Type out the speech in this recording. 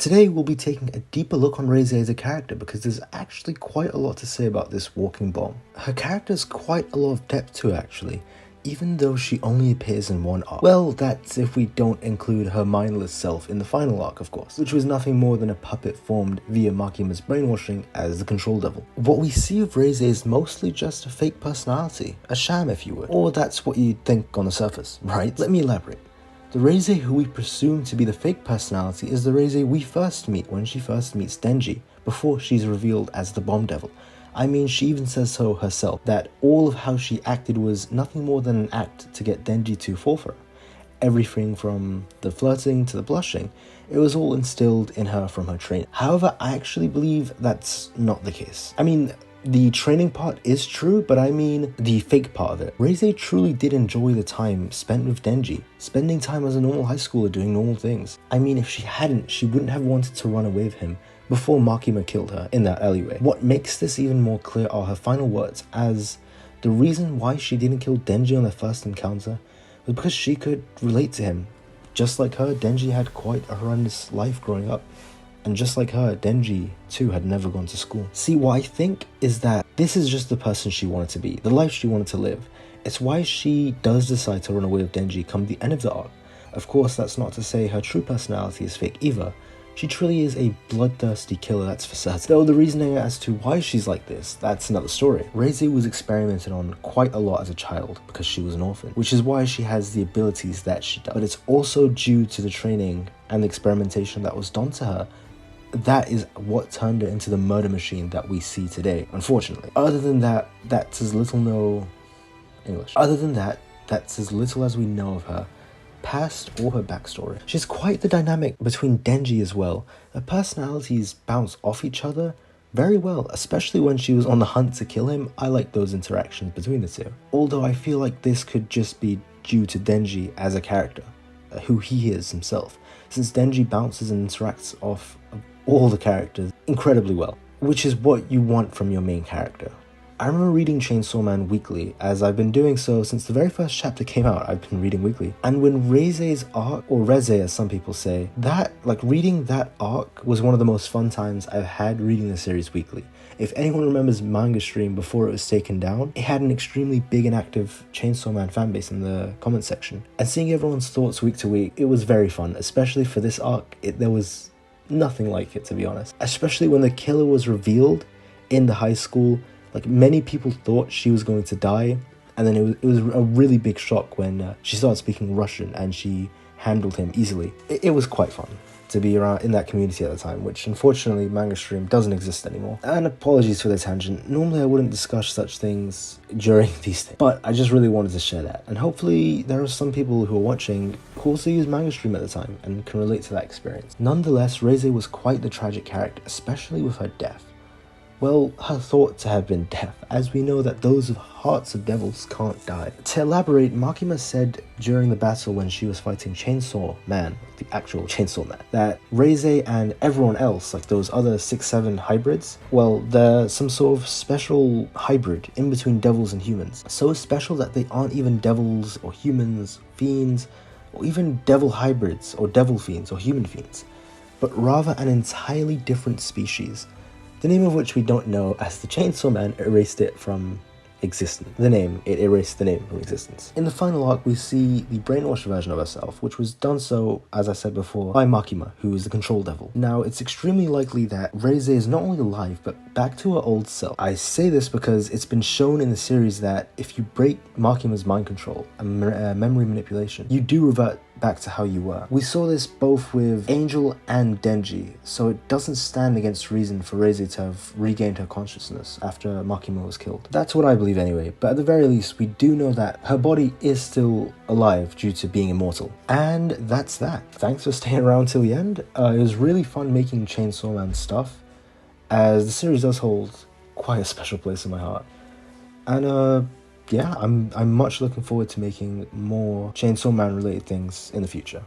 Today we'll be taking a deeper look on Reze as a character because there's actually quite a lot to say about this walking bomb. Her character has quite a lot of depth to it actually, even though she only appears in one arc. Well, that's if we don't include her mindless self in the final arc, of course, which was nothing more than a puppet formed via Makima's brainwashing as the control devil. What we see of Reze is mostly just a fake personality, a sham if you would, or that's what you'd think on the surface, right? Let me elaborate. The Reze who we presume to be the fake personality is the Reze we first meet when she first meets Denji, before she's revealed as the bomb devil. I mean, she even says so herself, that all of how she acted was nothing more than an act to get Denji to fall for her. Everything from the flirting to the blushing, it was all instilled in her from her training. However, I actually believe that's not the case. I mean, the training part is true, but I mean the fake part of it. Reze truly did enjoy the time spent with Denji, spending time as a normal high schooler doing normal things. I mean, if she hadn't, she wouldn't have wanted to run away with him before Makima killed her in that alleyway. What makes this even more clear are her final words, as the reason why she didn't kill Denji on their first encounter was because she could relate to him. Just like her, Denji had quite a horrendous life growing up. And just like her, Denji too had never gone to school. See, what I think is that this is just the person she wanted to be, the life she wanted to live. It's why she does decide to run away with Denji come the end of the arc. Of course, that's not to say her true personality is fake either. She truly is a bloodthirsty killer, that's for certain. Though the reasoning as to why she's like this, that's another story. Reze was experimented on quite a lot as a child because she was an orphan, which is why she has the abilities that she does. But it's also due to the training and the experimentation that was done to her. That is what turned her into the murder machine that we see today, unfortunately. Other than that, that's as little as we know of her past or her backstory. She's quite the dynamic between Denji as well. Her personalities bounce off each other very well, especially when she was on the hunt to kill him. I like those interactions between the two. Although I feel like this could just be due to Denji as a character, who he is himself, since Denji bounces and interacts off of all the characters incredibly well, which is what you want from your main character. I remember reading Chainsaw Man weekly, as I've been doing so since the very first chapter came out. I've been reading weekly, and when Reze's arc, or Reze as some people say, reading that arc was one of the most fun times I've had reading the series weekly. If anyone remembers Manga Stream before it was taken down, it had an extremely big and active Chainsaw Man fanbase in the comment section, and seeing everyone's thoughts week to week, it was very fun. Especially for this arc, there was nothing like it, to be honest. Especially when the killer was revealed in the high school. Like, many people thought she was going to die, and then it was a really big shock when she started speaking Russian and she handled him easily. It was quite fun to be around in that community at the time, which unfortunately Manga Stream doesn't exist anymore. And apologies for the tangent. Normally I wouldn't discuss such things during these things, but I just really wanted to share that. And hopefully there are some people who are watching who also used Manga Stream at the time and can relate to that experience. Nonetheless, Reze was quite the tragic character, especially with her death. Well, her thought to have been death, as we know that those with hearts of devils can't die. To elaborate, Makima said during the battle when she was fighting Chainsaw Man, the actual Chainsaw Man, that Reze and everyone else, like those other 6-7 hybrids, well, they're some sort of special hybrid in between devils and humans. So special that they aren't even devils or humans, fiends, or even devil hybrids or devil fiends or human fiends, but rather an entirely different species, the name of which we don't know, as the Chainsaw Man erased it from existence. It erased the name from existence. In the final arc, we see the brainwashed version of herself, which was done so, as I said before, by Makima, who is the control devil. Now, it's extremely likely that Reze is not only alive, but back to her old self. I say this because it's been shown in the series that if you break Makima's mind control and memory manipulation, you do revert back to how you were. We saw this both with Angel and Denji, so it doesn't stand against reason for Reze to have regained her consciousness after Makima was killed. That's what I believe anyway, but at the very least, we do know that her body is still alive due to being immortal. And that's that. Thanks for staying around till the end. It was really fun making Chainsaw Man stuff, as the series does hold quite a special place in my heart. And yeah, I'm much looking forward to making more Chainsaw Man related things in the future.